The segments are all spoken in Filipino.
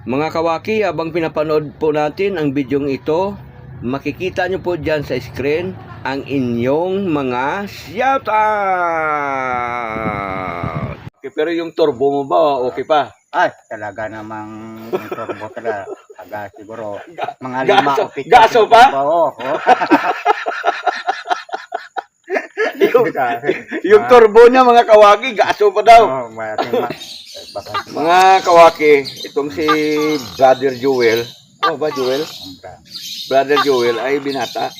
Mga kawaki, habang pinapanood po natin ang bidyong ito, makikita nyo po dyan sa screen ang inyong mga shoutout! Okay, pero yung turbo mo ba, okay pa? Ay, talaga namang yung turbo talaga. Aga siguro mga 5 o 7. Gaso pa? Oo. Yung turbo niya mga kawaki, gaso pa daw. Oo, Mga kawaki, itong si Brother Joel, ba Joel? Brother Joel ay binata.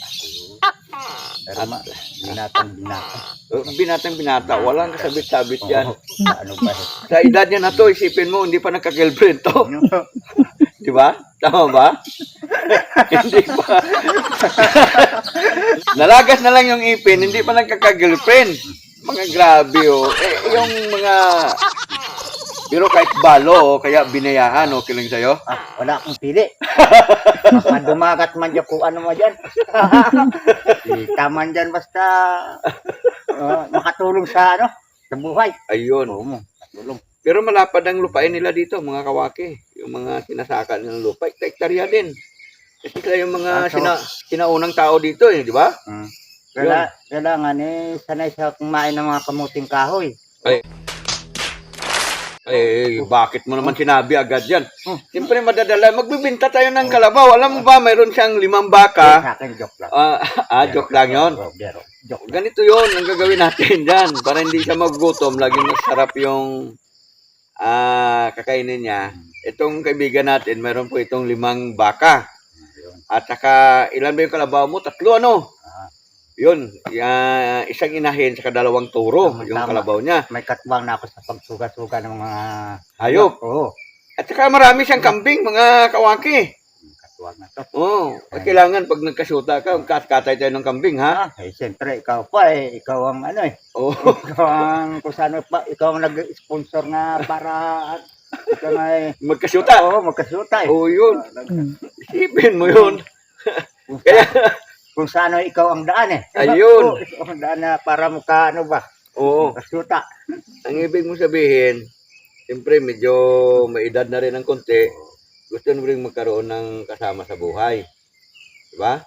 Binatang, walang kasabit-sabit yan. Ano ba? Sa edad niya na to, isipin mo, hindi pa nagka-girlfriend to. Di ba? Tama ba? Hindi pa. Nalagas na lang yung ipin, hindi pa nagkaka-girlfriend. Mga grabe, oh. Yung mga... Pero kahit balo, kaya binayaan, okay lang sa'yo? Wala akong pili. Dumagat man dyan kung ano mo dyan. Taman dyan basta makatulong sa sa buhay. Ayun. Oo mo, matulong. Pero malapad ang lupain nila dito, mga kawaki. Yung mga sinasaka ng lupa, hektarya din. Kasi sila yung mga sinaunang tao dito, di ba? Kailangan sanay siya kumain ng mga kamuting kahoy. Bakit mo naman sinabi agad yan? Siyempre madadala, magbibinta tayo ng kalabaw. Alam mo ba, mayroon siyang 5 baka. Sa akin, joke lang. Joke lang yun. Joke lang. Ganito yun, ang gagawin natin dyan. Para hindi siya magutom, laging masarap yung kakainin niya. Itong kaibigan natin, mayroon po itong 5 baka. At saka, ilan ba yung kalabaw mo? 3, ano? Yun, isang inahin sa 2 turo, yung kalabaw niya. May katwang na ako sa pagsuga-suga ng mga hayop. Oo. At saka marami siyang kambing, mga kawaki. Katwang na to. Oo. Kailangan pag nagkasuta ka, katay tayo ng kambing, ha? Siyempre, ikaw pa ikaw ang Oo. ikaw ang kung saan pa, ikaw ang nag-sponsor na para ikaw nga Magkasuta. Oo, magkasuta Oo, yun. Isipin mo yun. Kaya, kung saan ikaw ang daan ayun. Ikaw ang daan na para mukha ba? Oo. Kasuta. Ang ibig mo sabihin, siyempre medyo may edad na rin ng konti, gusto mo rin magkaroon ng kasama sa buhay. Diba?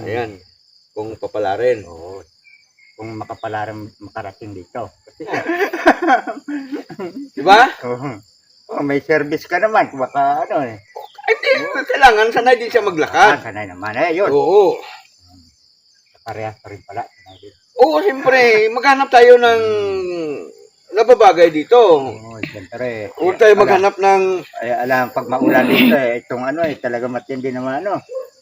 Ayan. Kung papalarin. Oo. Kung makarating dito. Diba? May service ka naman. Baka Hindi, kailangan sanay din siya maglakad. Sanay naman yun. Oo. Parehas pa rin pala. Sanay din. Oo, siyempre, maghanap tayo ng nababagay dito. Oo, siyempre. Huwag tayo maghanap ng... alam, pag maulan dito itong talaga matindi naman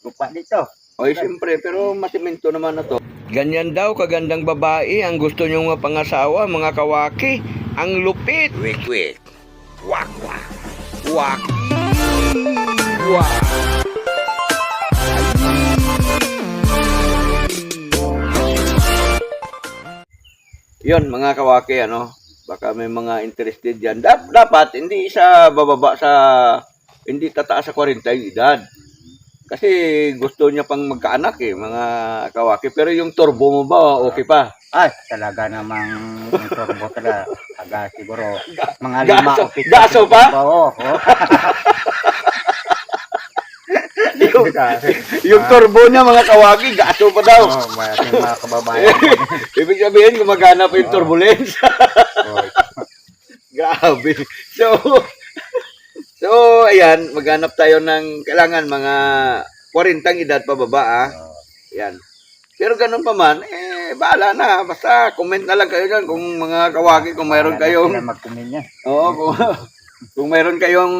lupa dito. Oy, siyempre, pero masimento naman na to. Ganyan daw, kagandang babae, ang gusto nyong mapangasawa, mga kawaki, ang lupit. Wik. Wak. Wak. Yun, mga kawaki, baka may mga interested yan. Dapat, hindi sa bababa sa, hindi tataas sa 40 yung edad. Kasi gusto niya pang magkaanak mga kawaki. Pero yung turbo mo ba, okay pa? Ay, talaga namang yung turbo talaga. Aga siguro mga 5 o 7. Gaso pa? Oo. Yung turbo niya, mga kawaki, gaso pa daw. Oo, mga kababayan. Ibig sabihin, gumagana pa yung turbulence. Grabe. So, ayan, maghanap tayo ng kailangan mga 40 edad pababa, Ayan. Pero ganun pa man, bahala na. Basta comment na lang kayo dyan kung mga kawaki, kung mayroon kayong... Oo, kung mayroon kayong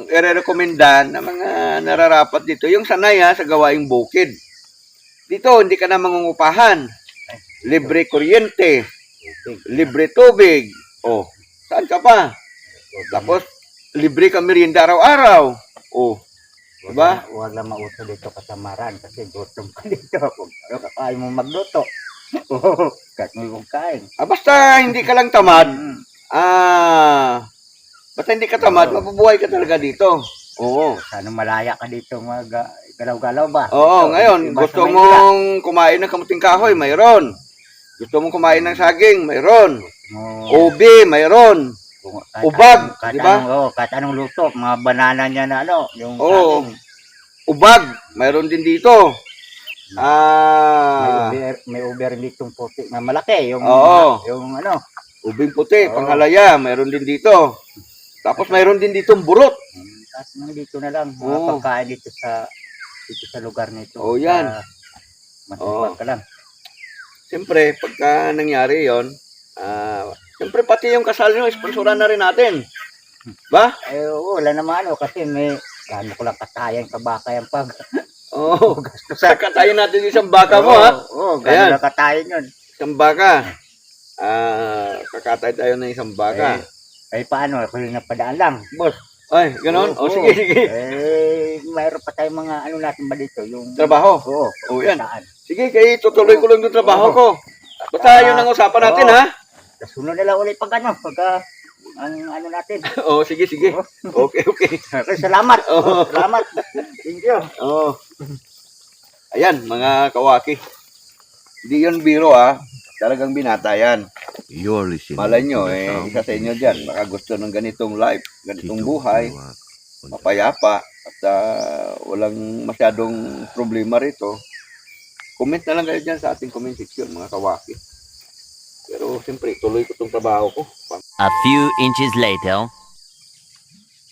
i-recommenda na mga nararapat dito. Yung sanay sa gawaing bukid. Dito, hindi ka na mangungupahan. Libre kuryente. Libre tubig. Saan ka pa? Tapos, libre ka merienda araw-araw. Diba? Huwag lang mauto dito kasamaran kasi gutom ka dito. Kung kakain mo magluto. Kahit mo yung kain. Basta hindi ka lang tamad. Basta hindi ka tamad, mabubuhay ka talaga dito. Oo. Sana malaya ka dito galaw-galaw ba? Oo, ngayon, gusto mong kumain ng kamuting kahoy, mayroon. Gusto mong kumain ng saging, mayroon. Ubi, mayroon. kahit Ubag, kahit di ba? kahit anong luto, mga banana niya na ano, yung Oo. saging. Ubag, mayroon din dito. Ah, May over ditong puti na malaki, oo. yung ano. Ubing puti, Oo. panghalaya, mayroon din dito. Tapos mayroon din dito burot. At dito na lang, mga Oo. pagkain dito sa lugar nito. Oo, yan. Masipag ka lang. Siyempre, pagka nangyari yon, siyempre pati yung kasal nyo, sponsoran na rin natin. Ba? Oo, wala naman ano, kasi may gano'n ko lang katayan kabakayan pag. Oo. Kakatayin natin isang baka mo, ha? Oo, Ayan. gano'n lang katayan yun. Isang baka. Kakatay tayo ng isang baka. Paano? Ako yung napadaan lang, boss. Ay, ganon? Oo, Sige, sige. mayroon pa tayong mga ano natin ba dito? Yung Trabaho? Oo, Oo, yan. kataan. Sige, kayo tutuloy ko lang yung trabaho ko. Basta yun ang usapan natin, ha? Kasunod na lang ulit pag ano, ang ano natin. Oo, sige, sige. Okay, okay. Okay, salamat. Oo. Salamat. Thank you. Oo. Ayan, mga kawaki. Hindi yun biro, ha? Talagang binata yan. You're listening Malay nyo, to the sound isa sa inyo dyan, baka gusto ng ganitong life, ganitong Tito buhay, Iwak. mapayapa, at walang masyadong problema rito. Comment na lang kayo dyan sa ating comment section, mga kawaki. Pero siyempre, tuloy ko itong trabaho ko. A few inches later.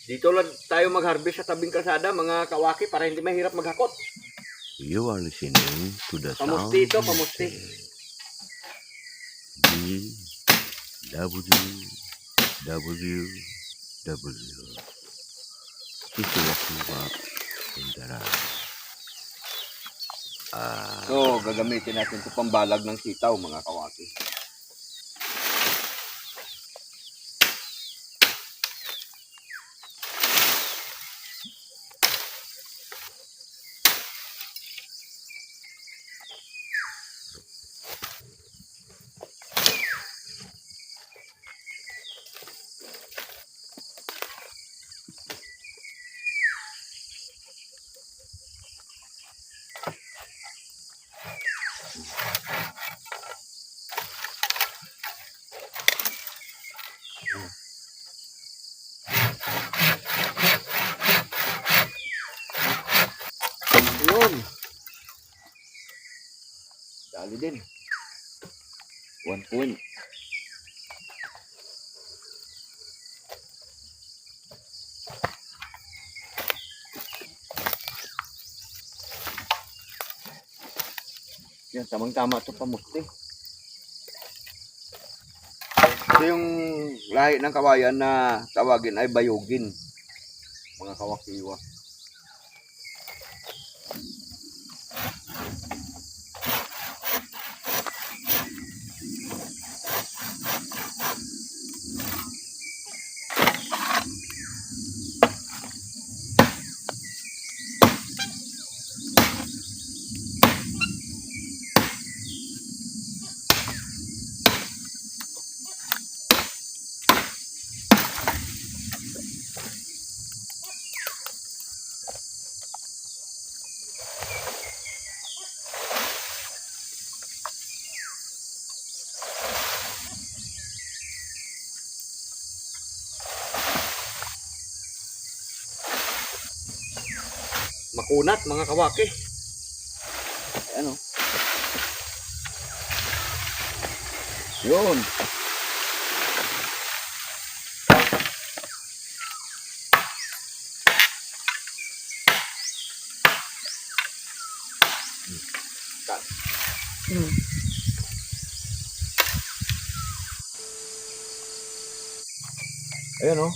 Dito lang tayo mag-harvest sa tabing kalsada, mga kawaki, para hindi mahirap maghakot. You are listening to the sound Pamusti ito, pamusti. www. Tito Iwak in the Rang. So, gagamitin natin ito pambalag ng sitaw, mga kawaki. Yun. Dali din. 1 point. Yan, tamang-tama ito pamusti. Ito yung lahi ng kawayan na tawagin ay bayogin. Mga kawakiwa. Makunat, mga kawaki. Ano? Yun. Ayan o.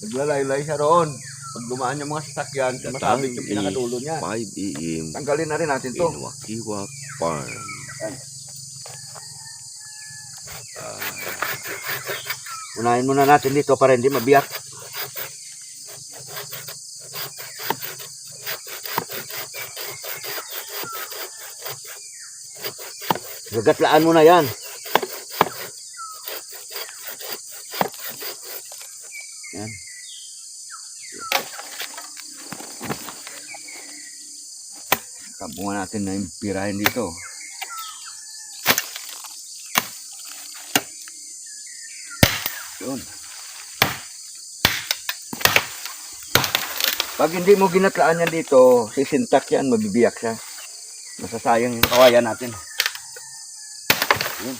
Naglalay-lay siya roon. Pag dumaan yung mga sasakyan, The masabit time yung pinakadulo niya. 5 a.m. Tanggalin na rin natin to. in Wakiwak Farm. Unahin muna natin dito para hindi mabiyak. Gagatlaan mo na yan. Yan. Kabungan natin na yung pirahin dito. Yun. Pag hindi mo ginatlaan yan dito, sisintak yan, mabibiyak siya. Masasayang yung kawayan natin. Yun.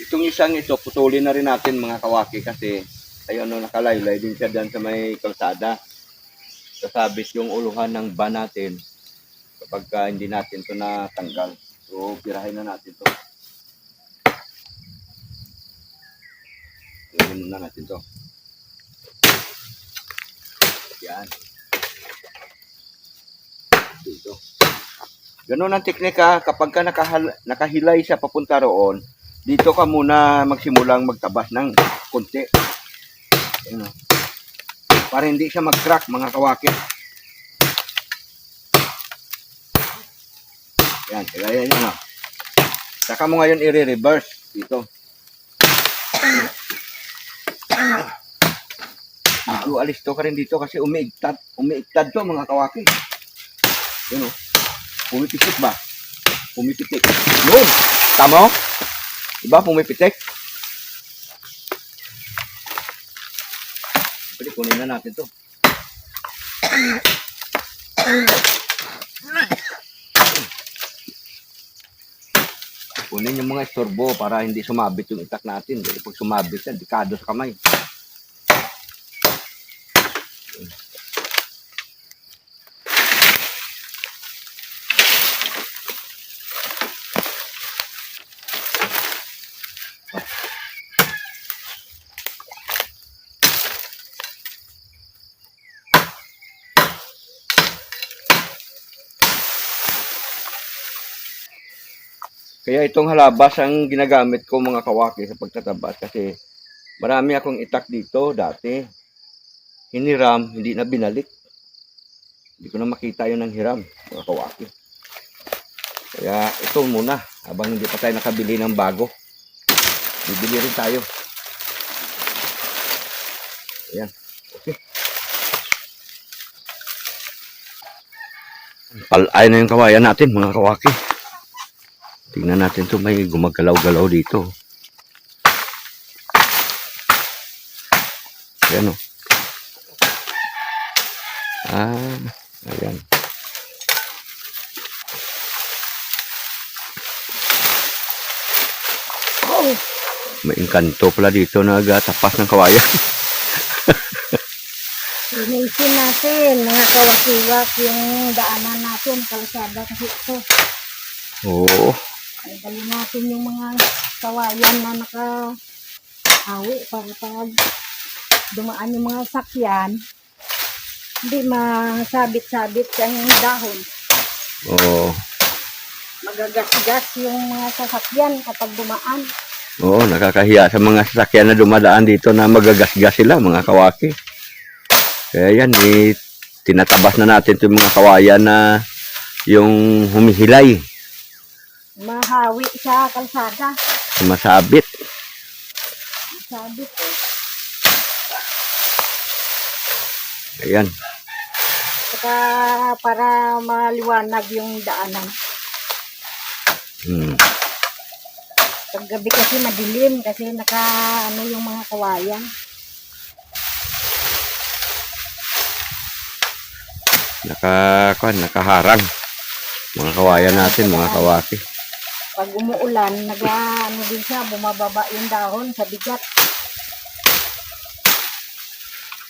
Itong isang ito, putulin na rin natin mga kawaki kasi ayun, no, nakalaylay din siya dyan sa may kalsada. Sasabit yung uluhan ng van natin kapag hindi natin to natanggal. So, pirahin na natin to. Pirahin na natin to. Yan. Dito. Ganun ang teknika kapag ka nakahilay siya papunta roon. Dito ka muna magsimulang magtabas ng konti. Ayan, para hindi siya mag-crack mga kawaki. Yan, kaya yan. Saka mo ngayon i-reverse dito. Alis to ka rin dito kasi umiigtad. Umiigtad to mga kawaki. Yan o. Pumipitik ba? Pumipitik. Yun! Tama o? Diba pumipitik? Pwede kunin na natin to. Kunin yung mga istorbo para hindi sumabit yung itak natin. Dahil pag sumabit yan, dekado sa kamay. Kaya itong halabas ang ginagamit ko mga kawaki sa pagtatabas kasi marami akong itak dito dati. Hiniram, hindi na binalik. Hindi ko na makita yun ng hiram mga kawaki. Kaya ito muna habang hindi pa tayo nakabili ng bago. Bibili rin tayo. Ayan. Okay. Palay na yung kawayan natin mga kawaki. Tingnan natin to, may gumagalaw-galaw dito. Ayan o. Ayan. May engkanto pala dito na tapas ng kawayan. Linisin natin mga kawakiwak yung daanan natin, kalsada kasi ito. Oo. Ay, dali natin yung mga kawayan na nakahawi para pag dumaan yung mga sakyan, hindi masabit-sabit sa yung dahon. Oo. Magagas-gas yung mga sasakyan kapag dumaan. Oo, nakakahiya sa mga sasakyan na dumadaan dito na magagasgas sila, mga kawaki. Kaya yan, tinatabas na natin itong mga kawayan na yung humihilay. Mahawi sa kalsada. Masabit. Masabit eh. Ayan. Saka para maliwanag yung daanan. Paggabi kasi madilim kasi ano yung mga kawayan. Nakaharang. Mga kawayan natin, mga kawaki. Pag umuulan, ano din siya, bumababa yung dahon sa bigat.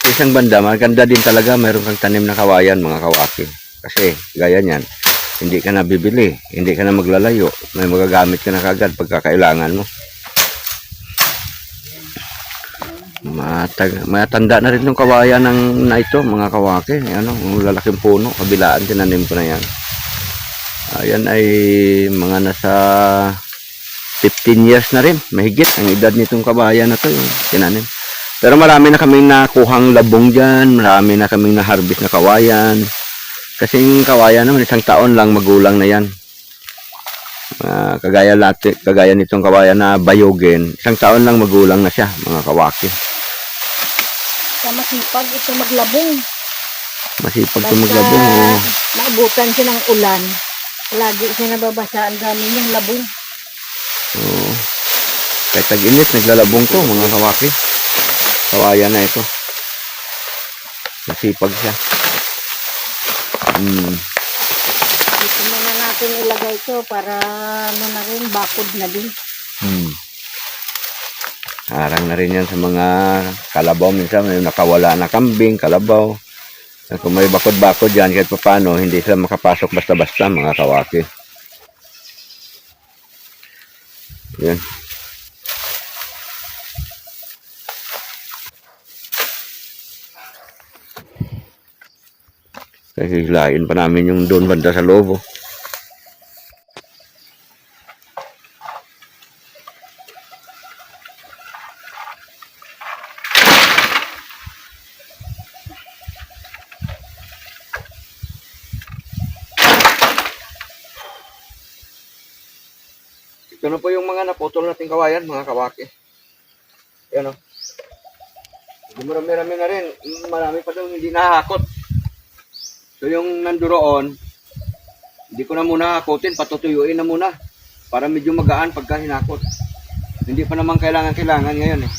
Isang banda, maganda din talaga mayroon kang tanim na kawayan, mga kawaki. Kasi, gaya niyan, hindi ka na bibili, hindi ka na maglalayo. May magagamit ka na kagad pagkakailangan mo. Matanda na rin yung kawayan na ito, mga kawaki. Ano, ang lalaking puno, kabilaan, tinanim ko na yan. Ayan ay mga nasa 15 years na rin, mahigit ang edad nitong kabayan na to, yung tinanim. Pero marami na kaming nakuhang labong dyan, marami na kaming na-harvest na kawayan. Kasi yung kawayan naman, isang taon lang magulang na yan. Kagaya nitong kawayan na bayogen, isang taon lang magulang na siya, mga kawaki. Sa masipag ito maglabong. Masipag ito maglabong. Oh. Maabutan siya ng ulan. Lagi siya nababasa, ang dami niyang labong. Oh. Kahit tag-init, naglalabong to, mga kawaki. Kawayan na ito. Masipag siya. Dito na natin ilagay ito para na rin, bakod na din. Harang na rin yan sa mga kalabaw. Minsan may nakawala na kambing, kalabaw. Kung may bakod-bakod yan, kahit paano, hindi sila makapasok basta-basta, mga kawaki. Yan. Kasi hilain pa namin yung doon banda sa loob. Oh. Ito na po yung mga naputol nating kawayan, mga kawaki. Yan o. Marami-rami na rin. Marami pa daw hindi nahakot. So yung nanduroon, hindi ko na muna hakotin, patutuyuin na muna. Para medyo magaan pagka hinakot. Hindi pa naman kailangan ngayon eh.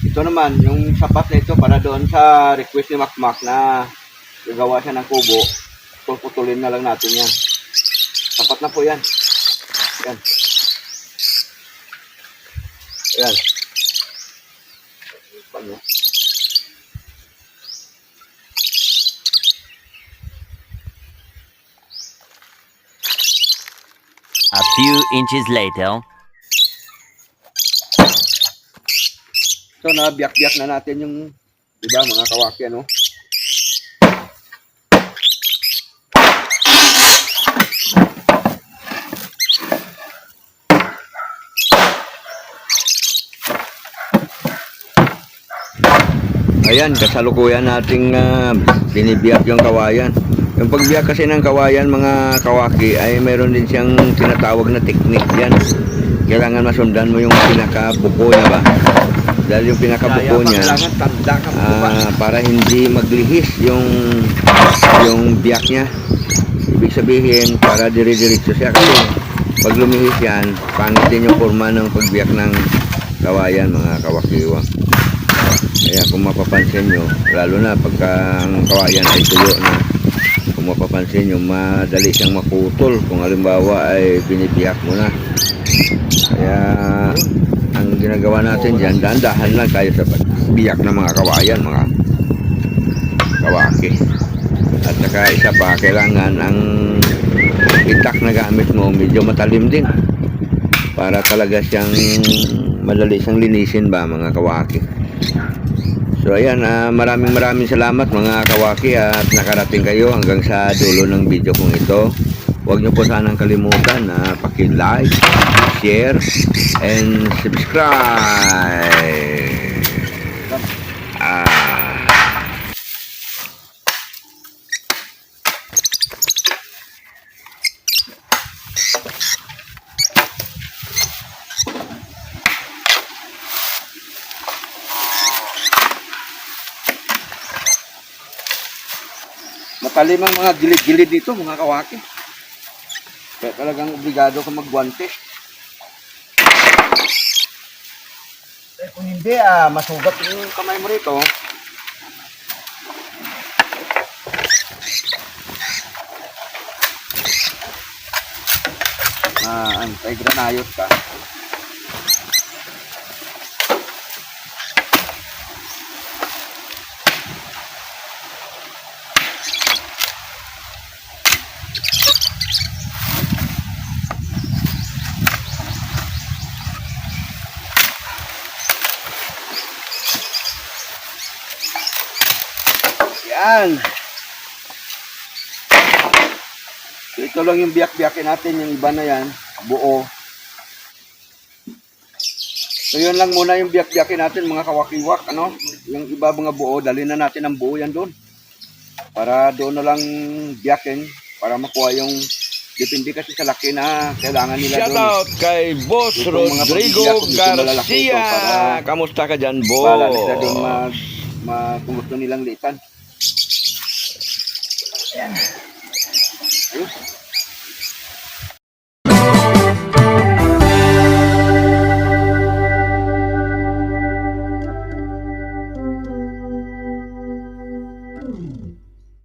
Ito naman, yung sapat na ito para doon sa request ni Makmak na gagawa siya ng kubo. Puputulin na lang natin yan. Sapat na po yan. Yan. Ayan. Paano? A few inches later. So, nabiyak-biyak na natin yung, di ba, mga kawaki, ano? Ayan, kasalukuyan nating binibiyak yung kawayan. Yung pagbiyak kasi ng kawayan, mga kawaki, ay meron din siyang tinatawag na technique yan. Kailangan masundan mo yung pinakabuko niya ba? Dahil yung pinakabuko niya, para hindi maglihis yung biyak niya. Ibig sabihin, para dire-diretso siya. Kasi pag lumihis yan, pangit din yung forma ng pagbiyak ng kawayan, mga kawakiwa. Kaya kung mapapansin nyo, lalo na pagka ang kawayan ay tuyo na, kung mapapansin nyo, madali siyang maputol kung halimbawa ay binibiyak mo na. Kaya ang ginagawa natin dyan, dahan-dahan lang tayo sa biyak ng mga kawayan, mga kawaki. At saka isa pa, kailangan ang itak na gamit mo medyo matalim din para talaga siyang madali siyang linisin ba, mga kawaki. So ayan, maraming salamat mga kawaki at nakarating kayo hanggang sa dulo ng video kong ito. Huwag nyo po sanang kalimutan na paki-like, share, and subscribe. Matalim ang mga gilid-gilid dito, mga kawaki. Kaya talagang obligado ka mag-guantes. kung hindi, masugat yung kamay mo rito. Anti-granayos ka. Yan. So, ito lang yung biyak-biyakin natin, yung iba na yan, buo. So yun lang muna yung biyak-biyakin natin mga kawakiwak, ano? Yung iba mga buo, dali na natin ang buo yan doon. Para doon na lang biyakin, para makuha yung, depende kasi sa laki na kailangan nila doon. Shoutout kay Boss Itong mga Rodrigo pamilya, kung gusto malalaki ito, Garcia. para- Kamusta ka dyan, Boss? Bala nila doon kung gusto nilang litan. Ayan. Ayun.